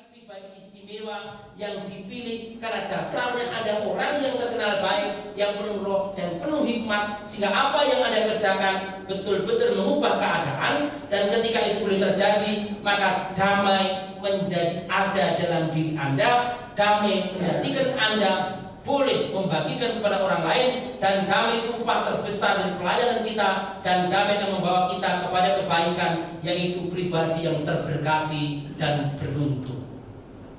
pribadi istimewa yang dipilih karena dasarnya ada orang yang terkenal baik, yang penuh roh dan penuh hikmat, sehingga apa yang Anda kerjakan betul-betul mengubah keadaan. Dan ketika itu boleh terjadi, maka damai menjadi ada dalam diri Anda. Damai menjadikan Anda boleh membagikan kepada orang lain, dan damai itu upah terbesar dari pelayanan kita, dan damai akan membawa kita kepada kebaikan, yaitu pribadi yang terberkati dan beruntung.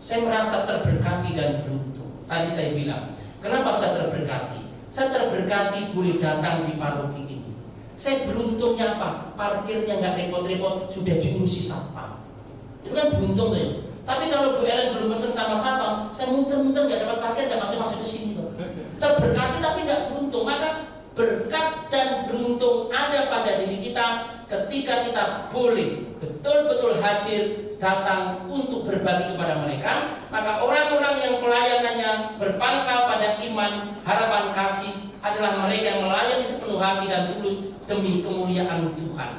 Saya merasa terberkati dan beruntung. Tadi saya bilang, kenapa saya terberkati? Saya terberkati boleh datang di paroki ini. Saya beruntungnya apa? Parkirnya nggak repot-repot, sudah diurusi satpam. Itu kan beruntung ya. Tapi kalau Bu Ellen belum pesan sama satpam, saya muter-muter nggak dapat parkir, nggak masuk ke sini. Terberkati tapi nggak beruntung. Maka berkat dan beruntung ada pada diri kita ketika kita boleh betul-betul hadir datang untuk berbagi kepada mereka. Maka orang-orang yang pelayanannya berpangkal pada iman, harapan, kasih adalah mereka yang melayani sepenuh hati dan tulus demi kemuliaan Tuhan.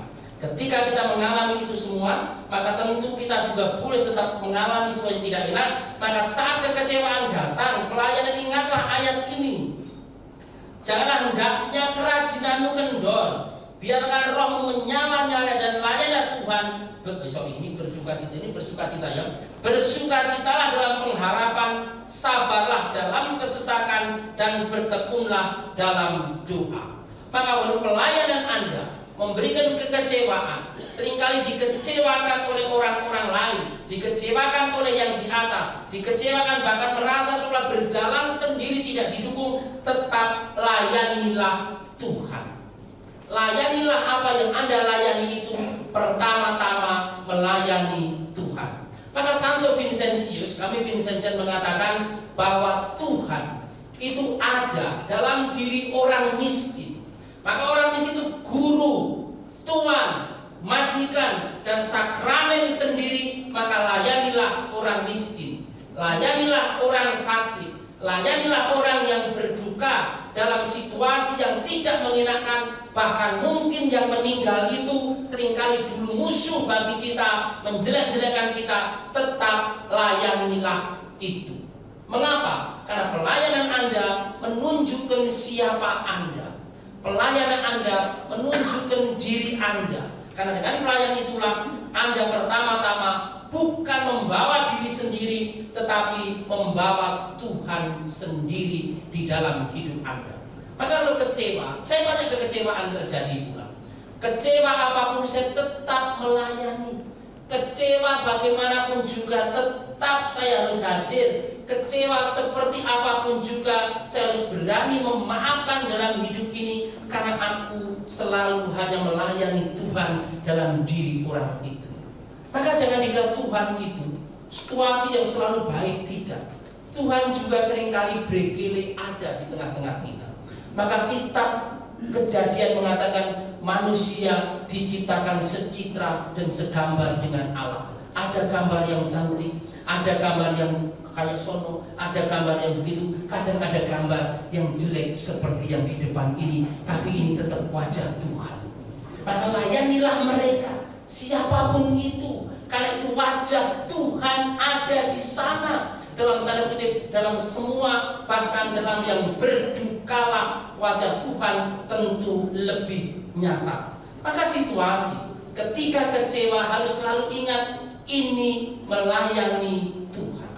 Ketika kita mengalami itu semua, maka tentu kita juga boleh tetap mengalami sesuatu yang tidak enak. Maka saat kekecewaan datang, pelayanan ingatlah ayat ini. Janganlah hendaknya kerajinanmu kendor, biarkan rohmu menyala-nyala dan layanilah Tuhan. Ini bersukacita ya. Bersukacitalah dalam pengharapan, sabarlah dalam kesesakan, dan bertekunlah dalam doa. Maka walaupun pelayanan Anda memberikan kekecewaan, seringkali dikecewakan oleh orang-orang lain, dikecewakan oleh yang di atas, dikecewakan bahkan merasa seolah berjalan sendiri tidak didukung, tetap layanilah Tuhan. Layanilah apa yang Anda layani itu pertama-tama melayani Tuhan. Maka Santo Vincentius, kami Vincentian mengatakan bahwa Tuhan itu ada dalam diri orang miskin. Maka orang miskin itu guru, tuan, majikan, dan sakramen sendiri. Maka layanilah orang miskin, layanilah orang sakit, layanilah orang yang berduka dalam situasi yang tidak mengenakan. Bahkan mungkin yang meninggal itu seringkali dulu musuh bagi kita, menjelek-jelekan kita, tetap layanilah itu. Mengapa? Karena pelayanan Anda menunjukkan siapa Anda. Pelayanan Anda menunjukkan diri Anda. Karena dengan pelayanan itulah Anda pertama-tama bukan membawa diri sendiri, tetapi membawa Tuhan sendiri di dalam hidup Anda. Maka kalau kecewa, saya banyak kekecewaan terjadi pula. Kecewa apapun saya tetap melayani. Kecewa bagaimanapun juga tetap saya harus hadir. Kecewa seperti apapun juga saya harus berani memaafkan dalam hidup ini, karena aku selalu hanya melayani Tuhan dalam diri orang itu. Maka jangan dikira Tuhan itu situasi yang selalu baik, tidak. Tuhan juga seringkali bergele ada di tengah-tengah kita. Maka kitab Kejadian mengatakan manusia diciptakan secitra dan segambar dengan Allah. Ada gambar yang cantik, ada gambar yang kayak sono, ada gambar yang begitu, kadang ada gambar yang jelek seperti yang di depan ini, tapi ini tetap wajah Tuhan. Maka layanilah mereka, siapapun itu, karena itu wajah Tuhan ada di sana. Dalam tanda kutip, dalam semua, bahkan dalam yang berdukalah, wajah Tuhan tentu lebih nyata. Maka situasi ketika kecewa harus selalu ingat, ini melayani Tuhan.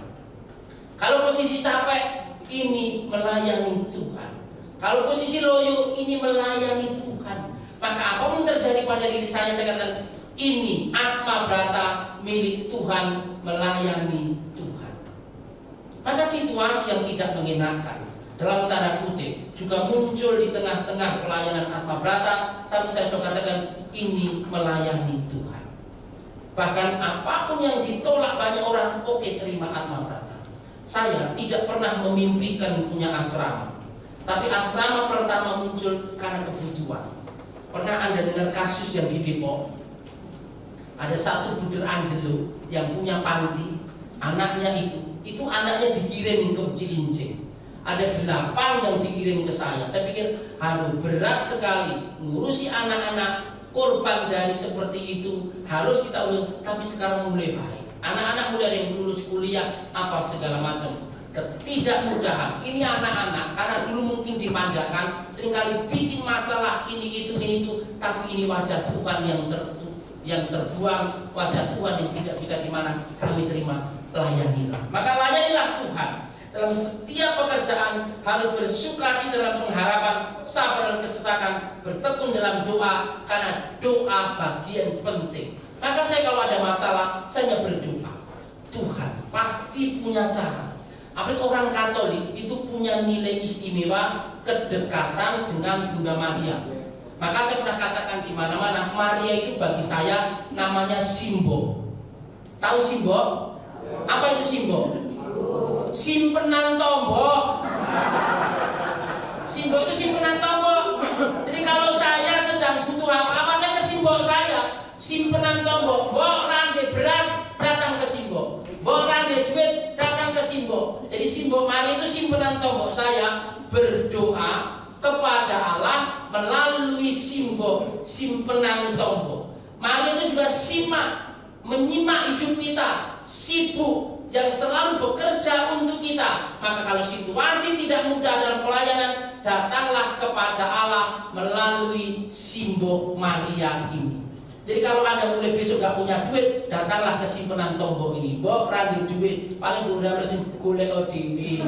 Kalau posisi capek, ini melayani Tuhan. Kalau posisi loyo, ini melayani Tuhan. Maka apapun terjadi pada diri saya katakan, ini Atma Brata milik Tuhan, melayani Tuhan. Maka situasi yang tidak mengenakan dalam tanda kutip juga muncul di tengah-tengah pelayanan Atma Brata, tapi saya sudah katakan ini melayani Tuhan. Bahkan apapun yang ditolak banyak orang, oke, terima Atma Brata. Saya tidak pernah memimpikan punya asrama, tapi asrama pertama muncul karena kebutuhan. Pernah Anda dengar kasus yang di Depok? Ada satu Buder Angelo yang punya panti, anaknya itu anaknya dikirim ke Cilincing. Ada 8 yang dikirim ke saya. Saya pikir, aduh berat sekali ngurusi anak-anak, korban dari seperti itu harus kita urus. Tapi sekarang mulai baik. Anak-anak mulai ada yang lulus kuliah. kuliah, apa segala macam. Ketidakmudahan ini anak-anak karena dulu mungkin dimanjakan, seringkali bikin masalah ini itu, tapi ini wajah Tuhan yang terbuang, wajah Tuhan yang tidak bisa dimana kami terima. Layanilah, maka layanilah Tuhan dalam setiap pekerjaan, harus bersukacita dalam pengharapan, sabar dalam kesesakan, bertekun dalam doa, karena doa bagian penting. Maka saya kalau ada masalah, saya hanya berdoa. Tuhan pasti punya cara. Apalagi orang Katolik itu punya nilai istimewa kedekatan dengan Bunda Maria. Maka saya pernah katakan di mana-mana, Maria itu bagi saya namanya simbol. Tahu simbol? Apa itu simbol? Simpenan tombok. Simbol itu simpenan tombok. Jadi kalau saya sedang butuh apa-apa, saya ke simbol saya. Simpenan tombok. Mbok rande beras, datang ke simbol. Mbok rande duit, datang ke simbol. Jadi simbol Maria itu simpenan tombok saya, berdoa kepada Allah melalui simbol simpenan tombok. Maria itu juga menyimak hidup kita, sibuk, yang selalu bekerja untuk kita. Maka kalau situasi tidak mudah dalam pelayanan, datanglah kepada Allah melalui simbol Maria ini. Jadi kalau Anda mulai besok gak punya duit, datanglah ke simpenan tombol ini. Mbok randi duit, paling udah mesti golek dewi.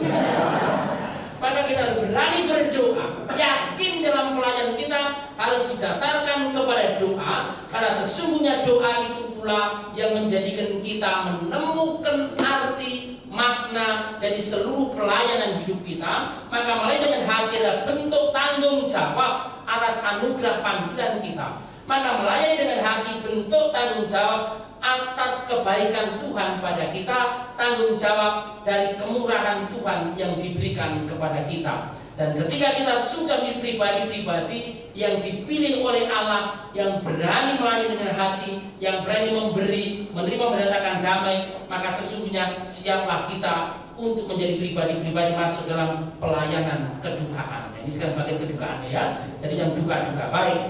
Maka kita harus berani berdoa, yakin dalam pelayanan kita harus didasarkan kepada doa, karena sesungguhnya doa itu pula yang menjadikan kita menemukan arti makna dari seluruh pelayanan hidup kita. Maka mulai dengan hati adalah bentuk tanggung jawab atas anugerah panggilan kita. Maka melayani dengan hati bentuk tanggung jawab atas kebaikan Tuhan pada kita, tanggung jawab dari kemurahan Tuhan yang diberikan kepada kita. Dan ketika kita sudah menjadi pribadi-pribadi yang dipilih oleh Allah, yang berani melayani dengan hati, yang berani memberi, menerima, mendatangkan damai, maka sesungguhnya siaplah kita untuk menjadi pribadi-pribadi masuk dalam pelayanan kedukaan. Ini sekarang bagian kedukaannya ya. Jadi yang duka-duka baik.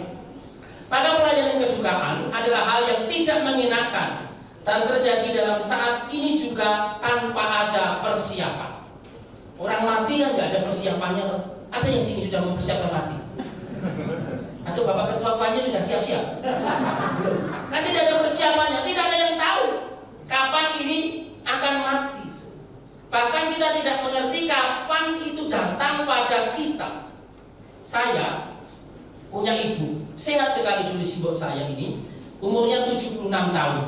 Maka pelayanan kedukaan adalah hal yang tidak mengenakan dan terjadi dalam saat ini juga tanpa ada persiapan. Orang mati kan nggak ada persiapannya. Ada yang sini sudah mempersiapkan mati? Atau Bapak Ketua Pannya sudah siap-siap? Kan tidak ada persiapannya, tidak ada yang tahu kapan ini akan mati. Bahkan kita tidak mengerti kapan itu datang pada kita. Saya punya ibu, sehat sekali dulu simbol saya ini, umurnya 76 tahun.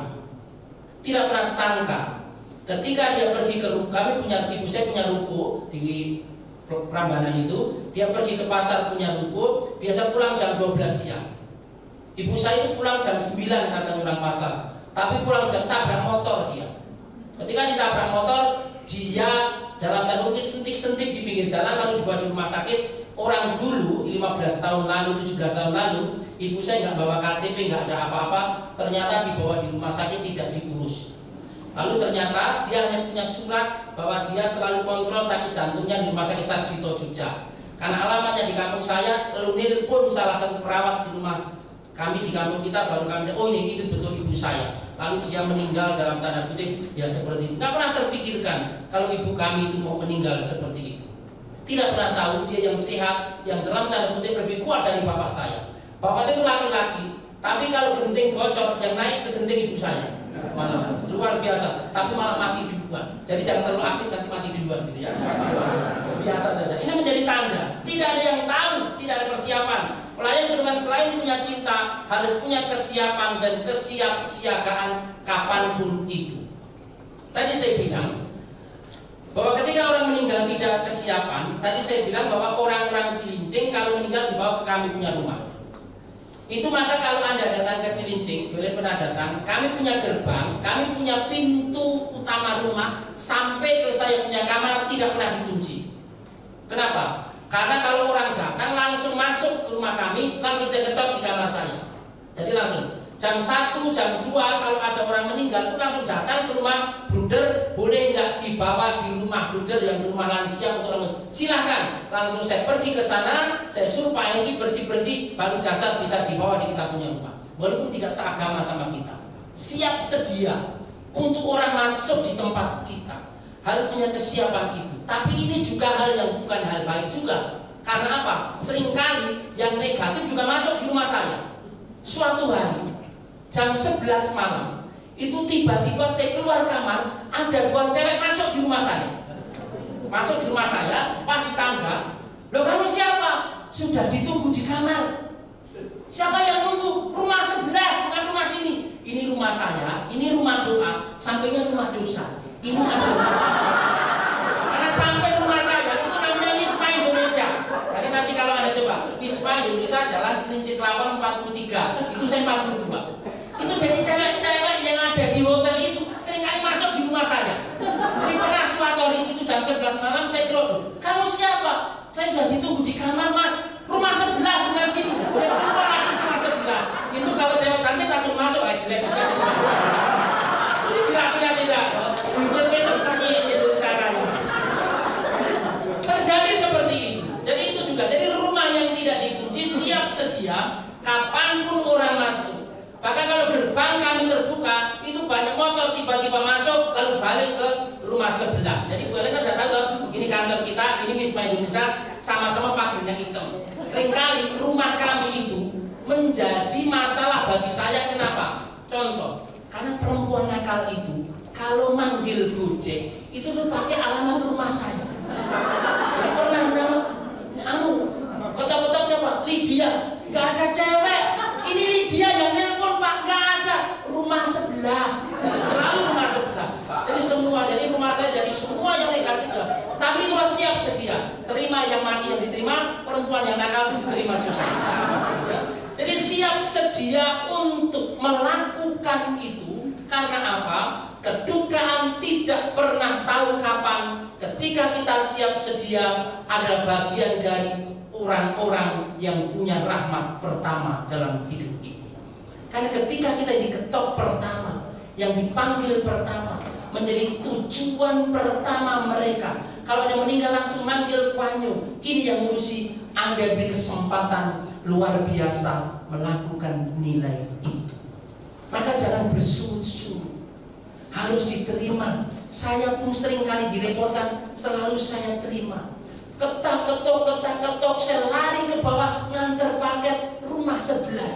Tidak pernah sangka ketika dia pergi ke ibu saya punya ruko di Prambanan itu, dia pergi ke pasar punya ruko, biasa pulang jam 12 siang. Ibu saya itu pulang jam 9 kata orang pasar, tapi pulang jam tabrak motor dia. Ketika ditabrak motor, dia dalam tanda kutip sentik-sentik di pinggir jalan lalu dibawa di rumah sakit. Orang dulu 15 tahun lalu, 17 tahun lalu, ibu saya nggak bawa KTP, nggak ada apa-apa. Ternyata dibawa di rumah sakit tidak diurus. Lalu ternyata dia hanya punya surat bahwa dia selalu kontrol sakit jantungnya di rumah sakit Sarjito Jogja. Karena alamatnya di kampung saya, lalu nelpon salah satu perawat di rumah kami di kampung kita, baru kami oh ini itu betul ibu saya. Lalu dia meninggal dalam tanda kutip ya seperti itu. Nggak pernah terpikirkan kalau ibu kami itu mau meninggal seperti itu. Tidak pernah tahu dia yang sehat, yang dalam tanda kutip lebih kuat dari bapak saya. Bapak saya itu laki-laki, tapi kalau genting bocor, yang naik ke genting ibu saya. Malah luar biasa, tapi malah mati duluan. Jadi jangan terlalu aktif nanti mati duluan gitu ya. Biasa saja. Ini menjadi tanda. Tidak ada yang tahu, tidak ada persiapan. Pelayan kedukaan selain punya cinta, harus punya kesiapan dan kesiapsiagaan kapanpun itu. Tadi saya bilang bahwa ketika orang meninggal tidak ada kesiapan, tadi saya bilang bahwa orang-orang Cilincing kalau meninggal dibawa ke kami punya rumah. Itu maka kalau Anda datang ke Cilincing, boleh pernah datang, kami punya gerbang, kami punya pintu utama rumah, sampai ke saya punya kamar tidak pernah dikunci. Kenapa? Karena kalau orang datang langsung masuk ke rumah kami, langsung jedok di kamar saya. Jadi langsung jam 1, jam 2 kalau ada orang meninggal itu langsung datang ke rumah bruder, boleh nggak dibawa di rumah bruder yang di rumah lansia untuk orang, silahkan. Langsung saya pergi ke sana, saya suruh Pak Hengki bersih-bersih, baru jasad bisa dibawa di kita punya rumah. Walaupun tidak seagama sama kita, siap sedia. untuk orang masuk di tempat kita, harus punya kesiapan itu. Tapi ini juga hal yang bukan hal baik juga. Karena apa? Seringkali yang negatif juga masuk di rumah saya. Suatu hari jam 11 malam itu tiba-tiba saya keluar kamar, ada 2 cewek masuk di rumah saya. Masuk di rumah saya, pas di tangga. Loh, kamu siapa? Sudah ditunggu di kamar. Siapa yang nunggu? Rumah sebelah, bukan rumah sini. Ini rumah saya, ini rumah doa, sampainya rumah dosa. Ini adalah karena sampai rumah saya itu namanya Wisma Indonesia. Jadi nanti kalau Anda coba Wisma Indonesia Jalan Cilincing Lawang 43, itu saya 42. Itu jadi cewek-cewek yang ada di hotel itu seringkali masuk di rumah saya. Jadi pernah suatu hari itu jam 11 malam saya keluar, kamu siapa? Saya sudah ditunggu di kamar, Mas. Rumah sebelah, bukan sini. Udah keluar lagi rumah sebelah. Itu kalau cewek cantik langsung masuk aja jelek. Tidak. Terus masih di sana. Terjadi seperti itu. Jadi itu juga. Jadi rumah yang tidak dikunci siap sedia kapanpun orang masuk. Bahkan kalau gerbang kami terbuka, itu banyak motor tiba-tiba masuk lalu balik ke rumah sebelah. Jadi kalian udah tahu, ini kantor kita, ini Wisma Indonesia, sama-sama pagarnya hitam. Seringkali rumah kami itu menjadi masalah bagi saya. Kenapa? Contoh, karena perempuan nakal itu kalau manggil Gojek itu tuh pakai alamat rumah saya. Jadi pernah nama, kotak-kotak siapa? Lydia. Gak ada cewek. Ini Lydia yang nelpon, Pak. Gak ada. Rumah sebelah. Jadi selalu rumah sebelah. Jadi semua, jadi rumah saya jadi semua yang negatif. Tapi itu siap sedia. Terima yang mati yang diterima, perempuan yang nakal diterima juga. Jadi siap sedia untuk melakukan itu. Karena apa? Kedukaan tidak pernah tahu kapan. Ketika kita siap sedia adalah bagian dari orang-orang yang punya rahmat pertama dalam hidup ini. Karena ketika kita diketok pertama, yang dipanggil pertama, menjadi tujuan pertama mereka. Kalau ada meninggal langsung manggil kuanyo. Ini yang ngurusi. Anda beri kesempatan luar biasa melakukan nilai itu. Maka jangan bersungut-sungut. Harus diterima. Saya pun seringkali direpotkan, selalu saya terima. Ketok, saya lari ke bawah nganter paket rumah sebelah.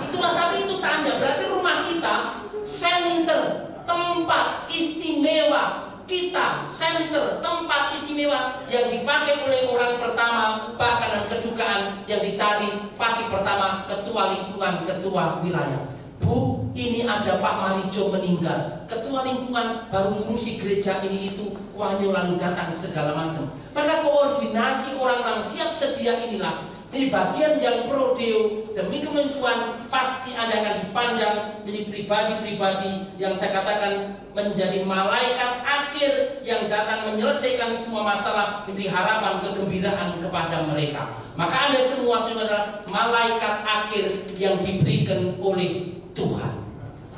Itulah, tapi itu tanda berarti rumah kita center, tempat istimewa. Kita center, tempat istimewa yang dipakai oleh orang pertama, bahkan dan kedukaan yang dicari pasti pertama ketua lingkungan, ketua wilayah. Bu, ini ada Pak Marijo meninggal. Ketua lingkungan baru ngurusi gereja ini itu, wanyo lalu datang segala macam. Maka koordinasi orang-orang siap sedia inilah. Ini bagian yang pro deo demi kementuan pasti Anda akan dipandang menjadi pribadi-pribadi yang saya katakan menjadi malaikat akhir yang datang menyelesaikan semua masalah, memberi harapan kegembiraan kepada mereka. Maka Anda semua adalah malaikat akhir yang diberikan oleh Tuhan.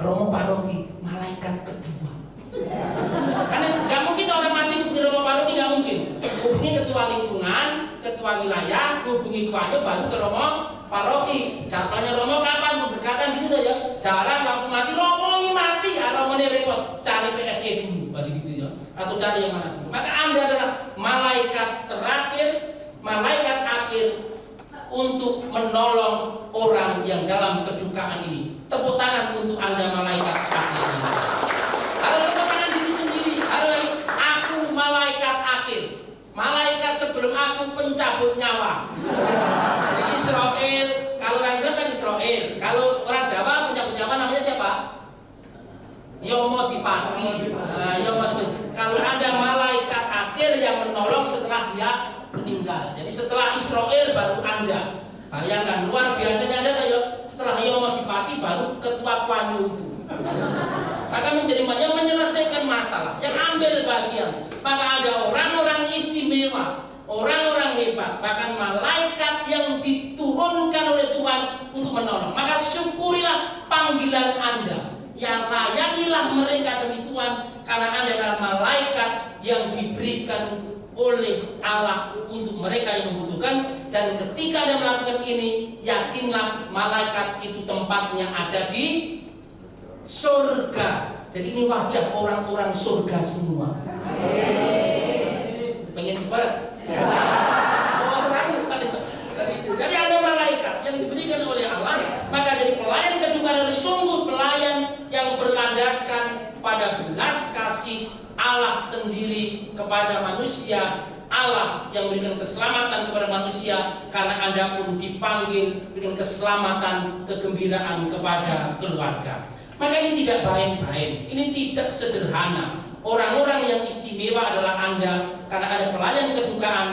Romo paroki malaikat kedua. Karena nggak mungkin orang mati hubungi Romo paroki, nggak mungkin. Hubungi ketua lingkungan, ketua wilayah, hubungi kuanya baru ke Romo paroki. Caranya Romo kapan memberkatan gitu ya? Jarang langsung mati. Romo ini mati, Romo ini repot. Cari PSE dulu, masih gitu ya. Atau cari yang mana dulu. Maka Anda adalah malaikat terakhir, malaikat akhir untuk menolong orang yang dalam kedukaan ini. Tepuk tangan untuk Anda malaikat akhir. Harus tepuk tangan diri sendiri. Harus aku malaikat akhir. Malaikat sebelum aku pencabut nyawa. Jadi Israel, kalau orang Islam kan Israel. Kalau orang Jawa pencabut nyawa namanya siapa? Yomodipati. Kalau ada malaikat akhir yang menolong setelah dia meninggal. Jadi setelah Israel baru Anda. Bayangkan luar biasanya Anda ya. Setelah Yomodipati baru ketua kuanyo itu. Maka menjadi banyak menyelesaikan masalah, yang ambil bagian. Maka ada orang-orang istimewa, orang-orang hebat, bahkan malaikat yang diturunkan oleh Tuhan untuk menolong. Maka syukurilah panggilan Anda. Ya layanilah mereka demi Tuhan, karena Anda adalah malaikat yang diberikan oleh Allah untuk mereka yang membutuhkan. Dan ketika Anda melakukan ini, yakinlah malaikat itu tempatnya ada di surga. Jadi ini wajah orang-orang surga semua. Pengen cepat? Jadi ada malaikat yang diberikan oleh Allah, maka jadi pelayan kedukaan adalah sungguh pelayan yang berlandaskan pada belas kasih Allah sendiri kepada manusia. Allah yang memberikan keselamatan kepada manusia, karena Anda pun dipanggil dengan keselamatan, kegembiraan kepada keluarga. Maka ini tidak main-main, ini tidak sederhana. Orang-orang yang istimewa adalah Anda, karena ada pelayan kedukaan,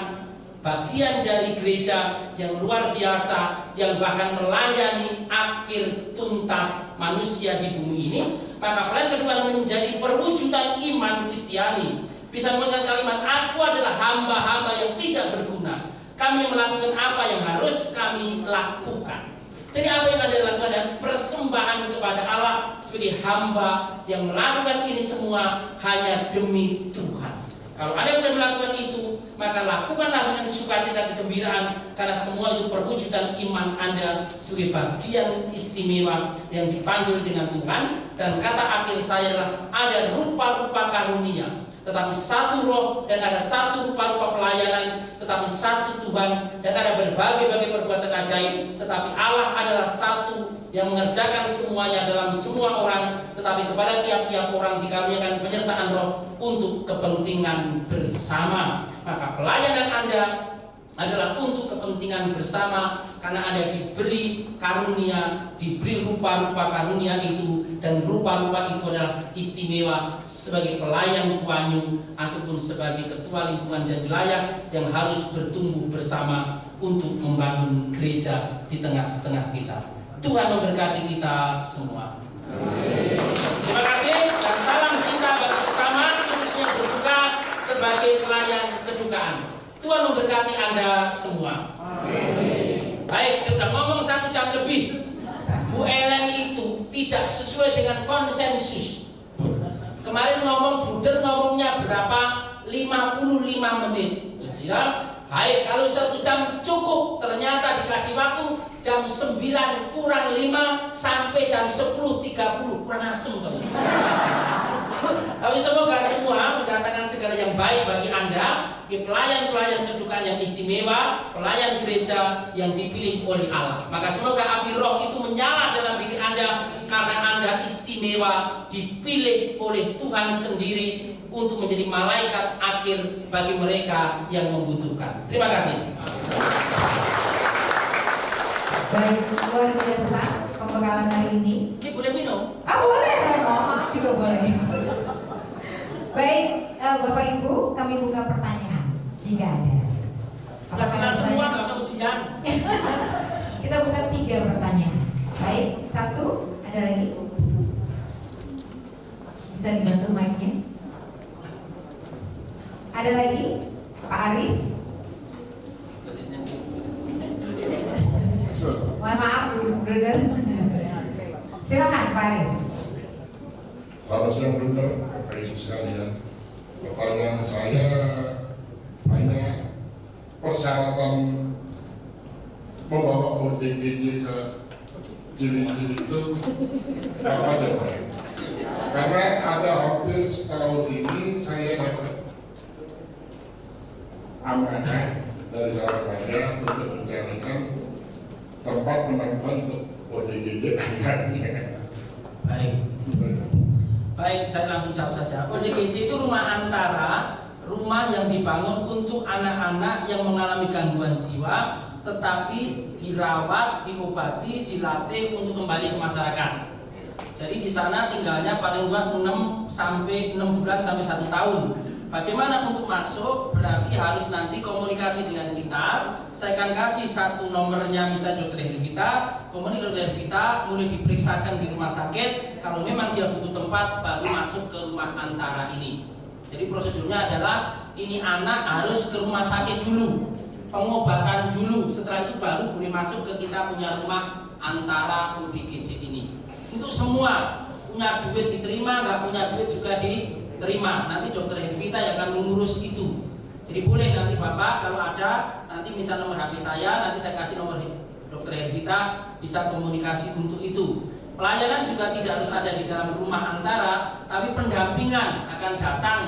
bagian dari gereja yang luar biasa, yang bahkan melayani akhir tuntas manusia di bumi ini. Maka pelayan kedukaan menjadi perwujudan iman Kristiani. Bisa menggunakan kalimat, aku adalah hamba-hamba yang tidak berguna. Kami melakukan apa yang harus kami lakukan. Jadi apa yang Anda lakukan dan persembahan kepada Allah sebagai hamba yang melakukan ini semua hanya demi Tuhan. Kalau Anda benar melakukan itu, maka lakukanlah dengan sukacita kegembiraan, karena semua itu perwujudan iman Anda sebagai bagian istimewa yang dipanggil dengan Tuhan. Dan kata akhir saya adalah ada rupa-rupa karunia, tetapi satu roh, dan ada satu rupa-rupa pelayanan, tetapi satu Tuhan, dan ada berbagai-bagai perbuatan ajaib, tetapi Allah adalah satu yang mengerjakan semuanya dalam semua orang, tetapi kepada tiap-tiap orang dikaruniakan penyertaan roh untuk kepentingan bersama. Maka pelayanan Anda adalah untuk kepentingan bersama, karena Anda diberi karunia, diberi rupa-rupa karunia itu, dan rupa-rupa itu adalah istimewa sebagai pelayan Tuanyu ataupun sebagai ketua lingkungan dan wilayah yang harus bertumbuh bersama untuk membangun gereja di tengah-tengah kita. Tuhan memberkati kita semua. Amin. Terima kasih dan salam sisa bagi sesama, khususnya berbuka sebagai pelayan kedukaan. Tuhan memberkati Anda semua. Amin. Baik, saya sudah ngomong 1 jam lebih. Bu Ellen itu tidak sesuai dengan konsensus. Kemarin Bruder ngomongnya berapa? 55 menit. Ya, baik, kalau 1 jam cukup. Ternyata dikasih waktu jam 9 kurang 5 sampai jam 10.30. Kurang asem kamu. Tapi semoga semua mendatangkan segala yang baik bagi Anda, di pelayan-pelayan kedukaan yang istimewa, pelayan gereja yang dipilih oleh Allah. Maka semoga api roh itu menyala dalam diri Anda, karena Anda istimewa, dipilih oleh Tuhan sendiri untuk menjadi malaikat akhir bagi mereka yang membutuhkan. Terima kasih. Baik, luar biasa pembekalan hari ini. Ini boleh minum? Boleh, Mama juga boleh. Baik, Bapak Ibu, kami buka pertanyaan jika ada. Kita semua nggak usah ujian. Kita buka 3 pertanyaan. Baik, 1, ada lagi? Bisa dibantu mic-nya? Ada lagi? Pak Aris? Mohon maaf, Brother. Silakan, Pak Aris. Selamat siang, Brother, Bapak Ibu sekalian. Pertanyaan saya hanya persyaratan membawa ODGJ ke Cilincing itu apa aja, Pak? Karena ada hampir setahun ini saya dapat amanah dari sahabat saya untuk mencarikan tempat penampungan untuk ODGJ angkatnya. Baik, saya langsung jawab saja. ODGJ itu rumah antara, rumah yang dibangun untuk anak-anak yang mengalami gangguan jiwa, tetapi dirawat, diobati, dilatih untuk kembali ke masyarakat. Jadi di sana tinggalnya paling kurang 6 bulan sampai 1 tahun. Bagaimana untuk masuk? Berarti harus nanti komunikasi dengan kita. Saya akan kasih 1 nomornya, bisa Dr. Hervita. Kemudian Dr. Hervita mulai diperiksakan di rumah sakit. Kalau memang dia butuh tempat, baru masuk ke rumah antara ini. Jadi prosedurnya adalah ini anak harus ke rumah sakit dulu, pengobatan dulu. Setelah itu baru boleh masuk ke kita punya rumah antara ODGJ ini. Untuk semua punya duit diterima, nggak punya duit juga diterima. Nanti Dokter Hervita yang akan mengurus itu. Jadi boleh nanti Bapak kalau ada, nanti misal nomor HP saya, nanti saya kasih nomor Dokter Hervita, bisa komunikasi untuk itu. Pelayanan juga tidak harus ada di dalam rumah antara, tapi pendampingan akan datang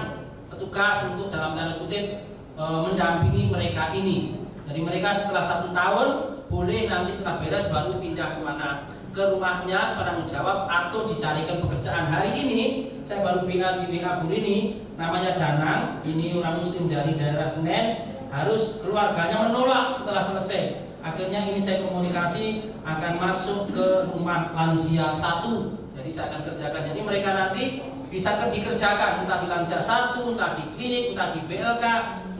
petugas untuk dalam tanda kutip mendampingi mereka ini. Jadi mereka setelah 1 tahun boleh nanti setelah beres baru pindah kemana, ke rumahnya penanggung jawab atau dicarikan pekerjaan. Hari ini saya baru WA di WA Bu ini, namanya Danang, ini orang Muslim dari daerah Senen, harus keluarganya menolak setelah selesai. Akhirnya ini saya komunikasi akan masuk ke rumah lansia 1. Jadi saya akan kerjakan. Jadi mereka nanti bisa dikerjakan entah di lansia 1, entah di klinik, entah di BLK,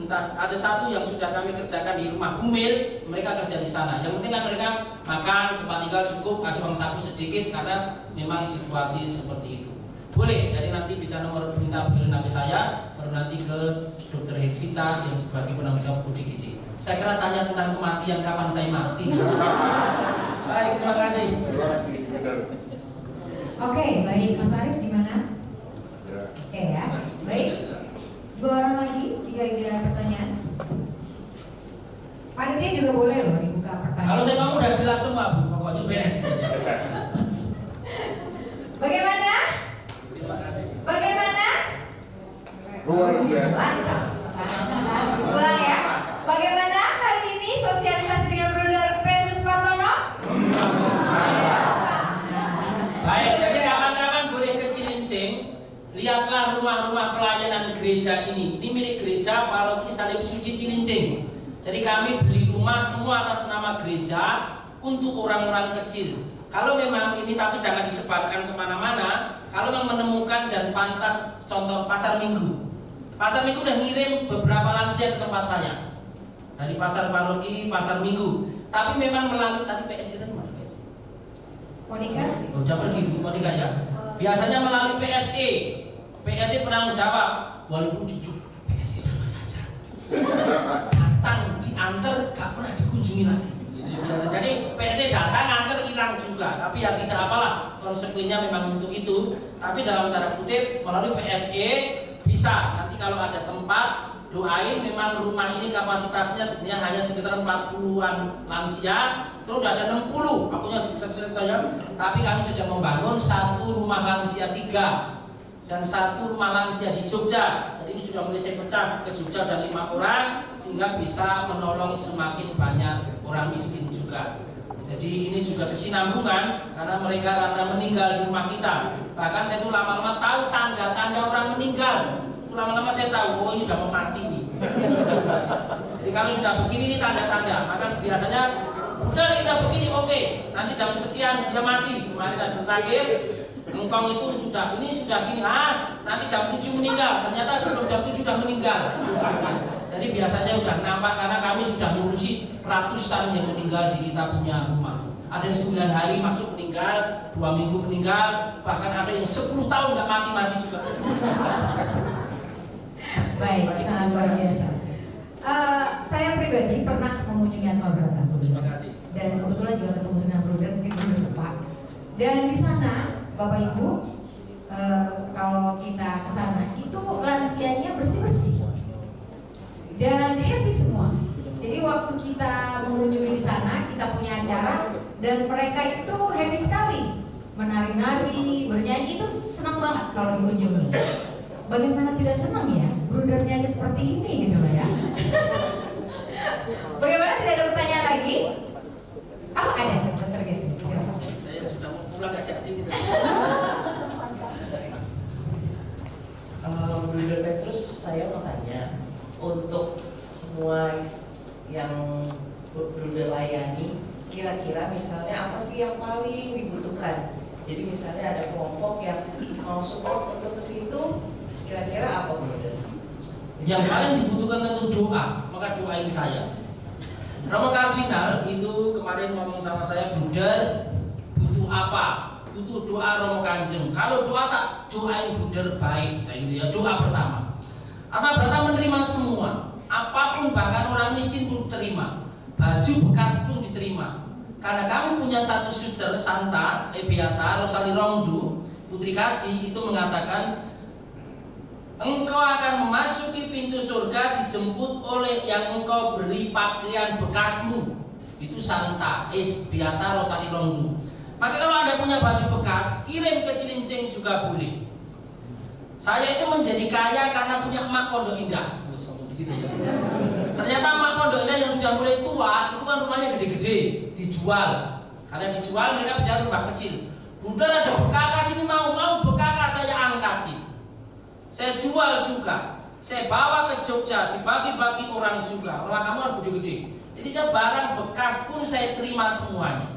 entah ada 1 yang sudah kami kerjakan di rumah Bumil, mereka kerja di sana. Yang penting kan mereka makan, tempat tinggal cukup, kasih uang saku sedikit karena memang situasi seperti itu. Boleh, jadi nanti bisa nomor perintah beliau nabi saya, baru nanti ke Dr. Hedvita yang sebagai penanggung jawab UDGJ. Saya kira tanya tentang kematian, kapan saya mati. Baik, terima kasih. Terima kasih. Oke, baik. Mas Aris gimana? Ya. Oke ya, baik. 2 orang lagi jika tidak ada pertanyaan. Panitia juga boleh loh dibuka pertanyaan. Kalau saya kamu udah jelas semua Bu, pokoknya beres. Bagaimana? Terima kasih. Bagaimana? Luar biasa. Mantap. Ulang ya. Bagaimana hari ini sosialisasi dengan Bruder Petrus Patono? Baik, jadi kapan-kapan boleh ke Cilincing, lihatlah rumah-rumah pelayanan gereja ini. Ini milik gereja Paroki Salib Suci Cilincing. Jadi kami beli rumah semua atas nama gereja untuk orang-orang kecil. Kalau memang ini, tapi jangan disebarkan kemana-mana. Kalau memang menemukan dan pantas, contoh pasar Minggu. Pasar Minggu udah ngirim beberapa lansia ke tempat saya. Dari pasar paroki, pasar Minggu. Tapi memang melalui tadi PSI tadi mana PSI? Monika? Udah pergi Bu Monika ya. Biasanya melalui PSI. PSI penanggung jawab. Walaupun jujur PSI sama saja. Datang diantar gak pernah dikunjungi lagi. Biasa. Jadi PSI datang antar hilang juga. Tapi ya tidak apalah. Konsekuensinya memang untuk itu. Tapi dalam tanda kutip melalui PSI bisa. Nanti kalau ada tempat doain, memang rumah ini kapasitasnya sebenarnya hanya sekitar 40-an lansia, sudah ada 60, akunya ya. Tapi kami sedang membangun 1 rumah lansia 3 dan 1 rumah lansia di Jogja. Jadi ini sudah mulai saya pecah ke Jogja dan 5 orang sehingga bisa menolong semakin banyak orang miskin juga. Jadi ini juga kesinambungan karena mereka rata meninggal di rumah kita. Bahkan saya itu lama-lama tahu tanda-tanda orang meninggal. Lama-lama saya tahu, oh ini udah mau mati nih. Jadi kalau sudah begini ini tanda-tanda, maka biasanya udah ini udah begini, oke. Nanti jam sekian dia mati. Kemarin ada terakhir, engkong itu sudah ini sudah gini, nanti jam 7 meninggal. Ternyata sebelum jam 7 sudah meninggal. Jadi biasanya udah nampak karena kami sudah ngurusi ratusan yang meninggal di kita punya rumah. Ada yang 9 hari masuk meninggal, 2 minggu meninggal, bahkan ada yang 10 tahun nggak mati-mati juga. Baik, sangat luar biasa. Saya pribadi pernah mengunjungi Atma Brata. Terima kasih. Dan kebetulan juga ketemu dengan Bruder, mungkin Bruder lupa. Dan di sana, Bapak Ibu, kalau kita ke sana itu lansianya bersih-bersih dan happy semua. Jadi waktu kita mengunjungi di sana, kita punya acara dan mereka itu happy sekali, menari-nari, bernyanyi, itu senang banget kalau dikunjungi. Bagaimana tidak senang ya, Bruder nyanyi seperti ini gitu loh ya. Bagaimana tidak ada pertanyaan lagi? Oh ada, Dr. Gitu. Silakan. Saya sudah mau pulang gak jadi gitu. Bruder Petrus, saya mau tanya, untuk semua yang Bruder layani, kira-kira misalnya apa sih yang paling dibutuhkan? Jadi misalnya ada kelompok yang mau support untuk ke situ, kira-kira apa Bruder? Yang paling dibutuhkan tentu doa, maka doain saya. Romo Kardinal itu kemarin ngomong sama saya, Bruder butuh apa? Butuh doa Romo Kanjeng. Kalau doa tak doain Bruder baik, kayak gitu ya. Doa pertama. Atma Brata menerima semua, apapun bahkan orang miskin pun terima, baju bekas pun diterima. Karena kami punya satu suster Santa Ebiata Rosali Rongdu Putri Kasih itu mengatakan, engkau akan memasuki pintu surga dijemput oleh yang engkau beri pakaian bekasmu. Itu Santa Beata Rosali Rongdu. Maka kalau Anda punya baju bekas, kirim ke Cilincing juga boleh. Saya itu menjadi kaya karena punya emak Pondok Indah. Ternyata emak Pondok Indah yang sudah mulai tua, itu kan rumahnya gede-gede, dijual. Karena dijual mereka bicara rumah kecil. Bunda ada bekakas ini mau bekakas saya angkatin. Saya jual juga. Saya bawa ke Jogja, dibagi-bagi orang juga. Rumah kamu kan gede-gede. Jadi saya barang bekas pun saya terima semuanya.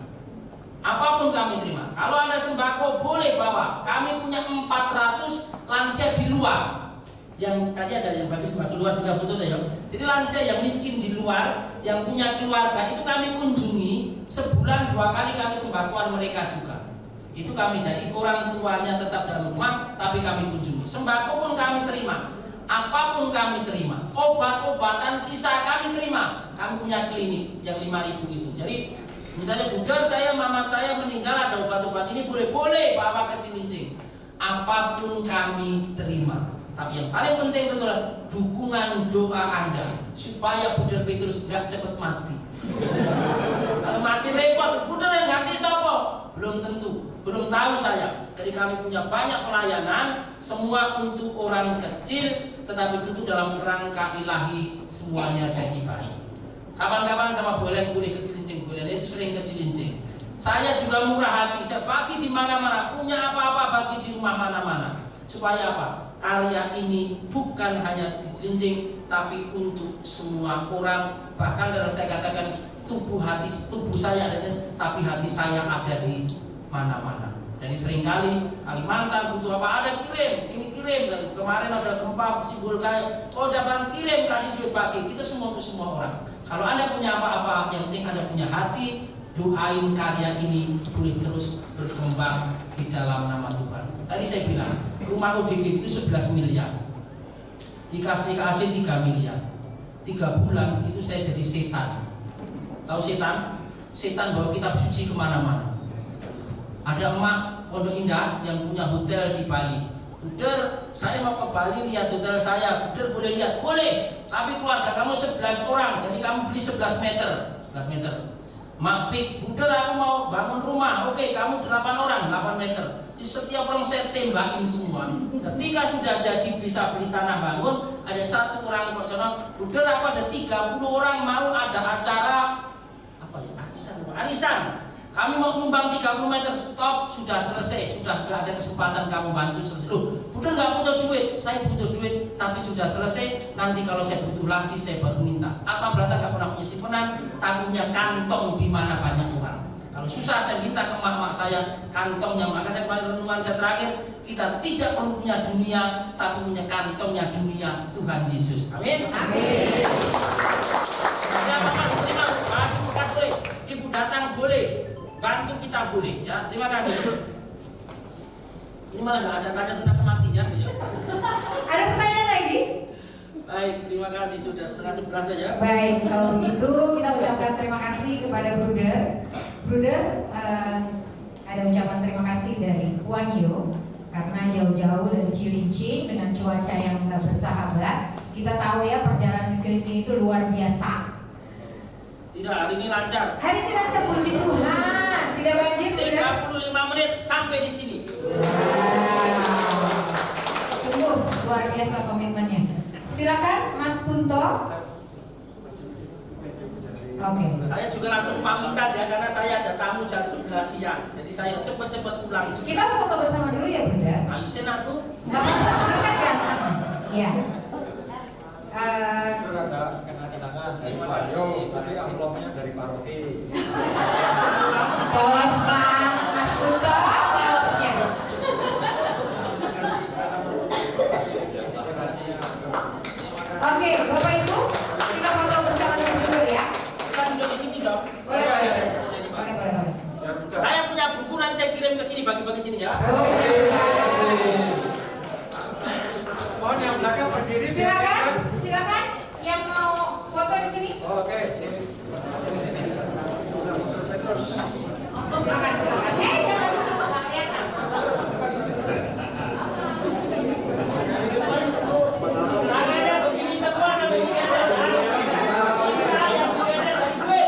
Apapun kami terima. Kalau Anda sembako boleh bawa. Kami punya 400 lansia di luar. Yang tadi ada yang bagi sembako luar juga foto ya. Jadi lansia yang miskin di luar, yang punya keluarga itu kami kunjungi sebulan 2 kali kami sembakoan mereka juga. Itu kami jadi orang tuanya tetap dalam rumah, tapi kami kunjungi. Sembako pun kami terima. Apapun kami terima. Obat-obatan sisa kami terima. Kami punya klinik yang 5.000 itu. Jadi misalnya Bunda saya, mama saya meninggal ada obat-obat ini boleh bawa ke Cilincing. Apapun kami terima. Tapi yang paling penting itu adalah dukungan doa Anda supaya Bunda Petrus gak cepat mati. Kalau mati repot, Bunda yang ganti siapa? Belum tentu, belum tahu saya. Jadi kami punya banyak pelayanan, semua untuk orang kecil, tetapi tentu dalam kerangka ilahi semuanya jadi baik. Kapan-kapan sama Bu Ellen boleh ke Cilincing, Bu Ellen itu sering ke Cilincing. Saya juga murah hati, saya bagi di mana-mana, punya apa-apa bagi di rumah mana-mana. Supaya apa? Karya ini bukan hanya di Cilincing, tapi untuk semua orang. Bahkan dalam saya katakan tubuh saya ada, tapi hati saya ada di mana-mana. Jadi seringkali Kalimantan butuh apa ada kirim, ini kirim. Kemarin ada gempa simbol kayak, oh dapat kirim kasih duit bagi. Kita semua untuk semua orang. Kalau Anda punya apa-apa, yang penting Anda punya hati, doain karya ini boleh terus berkembang di dalam nama Tuhan. Tadi saya bilang, rumah ODG itu 11 miliar. Dikasih ke Aceh 3 miliar. 3 bulan itu saya jadi setan. Tahu setan? Setan bawa kitab suci kemana-mana. Ada emak Pondok Indah yang punya hotel di Bali. Buder, saya mau ke Bali lihat hotel saya. Buder boleh lihat? Boleh. Tapi keluarga kamu 11 orang, jadi kamu beli 11 meter. 11 meter. Mapik, Buder aku mau bangun rumah. Oke, kamu 8 orang, 8 meter. Di setiap orang saya tembakin semua. Ketika sudah jadi bisa beli tanah bangun, ada satu orang kok contoh, Buder aku ada 30 orang mau ada acara apa ya? Arisan. Kami mau nyumbang 30 meter, stop, sudah selesai, sudah gak ada kesempatan kamu bantu selesai. Loh, Bunda gak butuh duit, saya butuh duit, tapi sudah selesai. Nanti kalau saya butuh lagi, saya baru minta. Atau berarti gak pernah punya simpenan, tapi punya kantong di mana banyak orang. Kalau susah saya minta ke emak-emak saya kantongnya. Maka saya kemarin renungan saya terakhir, kita tidak perlu punya dunia, tapi punya kantongnya dunia Tuhan Yesus. Amin. Amin. Siapa terima, bukan boleh. Ibu datang boleh. Bantu kita boleh, ya. Terima kasih. Ini malah nggak ada tanya tentang kematian, ya. Ada pertanyaan lagi? Baik, terima kasih sudah 10:30 saja. Baik, kalau begitu kita ucapkan terima kasih kepada Bruder. Bruder, ada ucapan terima kasih dari Puan Yo karena jauh-jauh dari Cilincing dengan cuaca yang nggak bersahabat. Kita tahu ya perjalanan ke Cilincing itu luar biasa. Tidak, hari ini lancar. Hari ini lancar, puji Tuhan. Tidak banjir, 35 menit sampai di sini. Wow. Sungguh luar biasa komitmennya. Silakan Mas Kunto. Oke. Saya juga langsung pamitan ya karena saya ada tamu jam 11 siang. Jadi saya cepet-cepet pulang juga. Kita foto bersama dulu ya, Bunda. Aisyah aku. Enggak apa-apa, kan ganteng. Iya. Ada kenang-kenangan dari Pak Yo, tapi amplopnya dari paroki. Polos Pak, Mas Kunto, polosnya. Oke, Bapak Ibu, kita foto bersama dulu ya. Kita duduk di sini dong. Boleh. Saya punya buku nanti saya kirim ke sini bagi-bagi sini ya. Mohon yang belakang berdiri. Silakan yang mau foto di sini. Oke, sini. Silakan. Jangan dulu, Pak. Kelihatan. Tangannya begini semua sampai begini saja. Yang begini dari gue.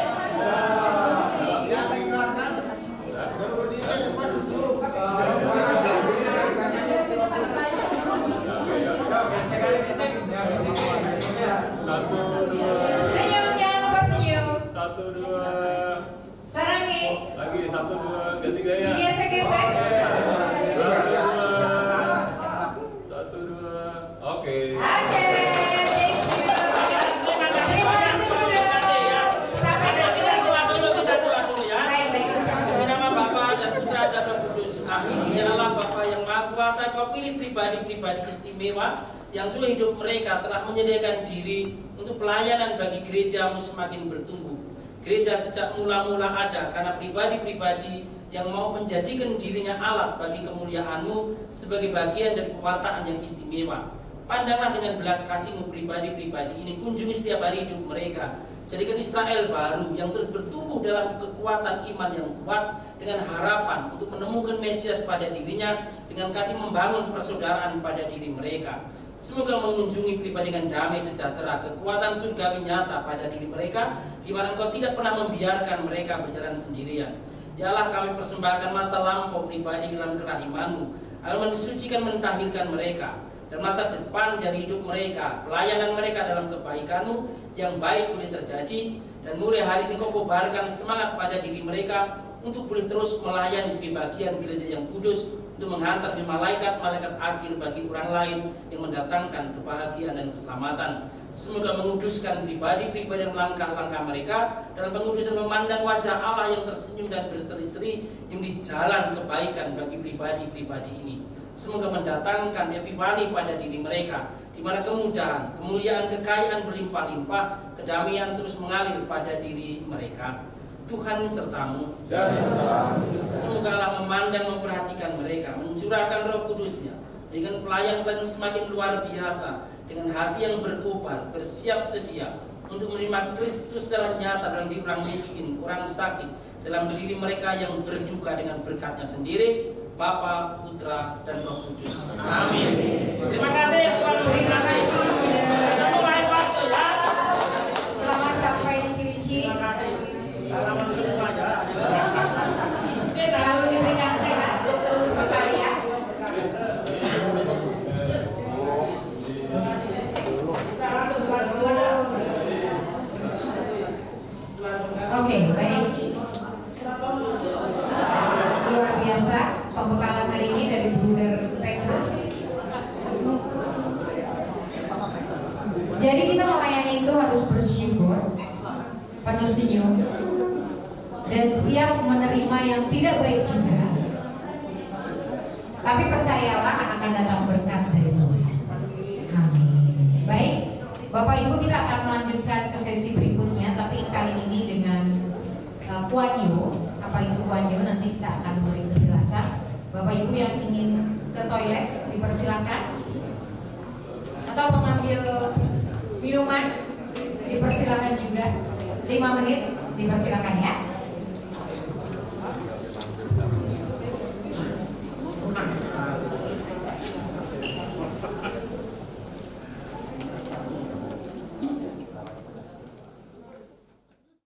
Digesek-gesek. Satu, dua. Oke. Oke, thank you. Terima kasih Bruder. Sampai ketemu lagi. Kita doa dulu ya. Baik. Di nama Bapa dan Putra dan Roh Kudus. Amin. Ya Allah Bapa yang Maha Kuasa, Kau pilih pribadi-pribadi istimewa yang seluruh hidup mereka telah menyediakan diri untuk pelayanan bagi gerejamu semakin bertumbuh. Gereja sejak mula-mula ada karena pribadi-pribadi yang mau menjadikan dirinya alat bagi kemuliaan-Mu sebagai bagian dari pewartaan yang istimewa. Pandanglah dengan belas kasih-Mu pribadi-pribadi ini, kunjungi setiap hari hidup mereka. Jadikan Israel baru yang terus bertumbuh dalam kekuatan iman yang kuat dengan harapan untuk menemukan Mesias pada dirinya, dengan kasih membangun persaudaraan pada diri mereka. Semoga mengunjungi pribadi dengan damai sejahtera, kekuatan surgawi nyata pada diri mereka, di mana Engkau tidak pernah membiarkan mereka berjalan sendirian. Ya Allah, kami persembahkan masa lampau pribadi dalam kerahiman-Mu, agar mensucikan, mentahirkan mereka, dan masa depan dari hidup mereka, pelayanan mereka dalam kebaikan-Mu yang baik boleh terjadi, dan mulai hari ini Kau kobarkan semangat pada diri mereka untuk boleh terus melayani sebagai bagian gereja yang kudus, untuk menghantar di malaikat-malaikat akhir bagi orang lain yang mendatangkan kebahagiaan dan keselamatan. Semoga menguduskan pribadi-pribadi dan langkah-langkah mereka dalam pengudusan, memandang wajah Allah yang tersenyum dan berseri-seri yang di jalan kebaikan bagi pribadi-pribadi ini. Semoga mendatangkan epifani pada diri mereka, di mana kemudahan, kemuliaan, kekayaan berlimpah-limpah, kedamaian terus mengalir pada diri mereka. Tuhan sertamu. Semoga Allah memandang, memperhatikan mereka, mencurahkan Roh Kudus-Nya dengan pelayan-pelayan semakin luar biasa, dengan hati yang berkobar, bersiap sedia untuk menerima Kristus secara nyata dalam diri orang miskin, orang sakit, dalam diri mereka yang berduka dengan berkat-Nya sendiri, Bapa, Putra, dan Roh Kudus. Amin. Terima kasih Tuhan. Terima kasih Bruder. Ketemu lain waktu ya. Selamat sampai Cilici. Terima kasih. Salaman semua ya. Selalu diberikan sehat untuk terus berkarya. Oke, baik. Luar biasa pembekalan hari ini dari Bruder Petrus. Jadi kita melayani itu harus bersyukur, penuh senyum, dan siap menerima yang tidak baik juga. Tapi percayalah akan datang berkat dari Tuhan. Amin. Baik, Bapak Ibu, kita akan melanjutkan ke sesi berikutnya, tapi kali ini dengan Kuanyo. Apa itu Kuanyo? Nanti kita akan beri penjelasan. Bapak Ibu yang ingin ke toilet dipersilakan, atau mengambil minuman dipersilakan juga. 5 menit dipersilakan ya.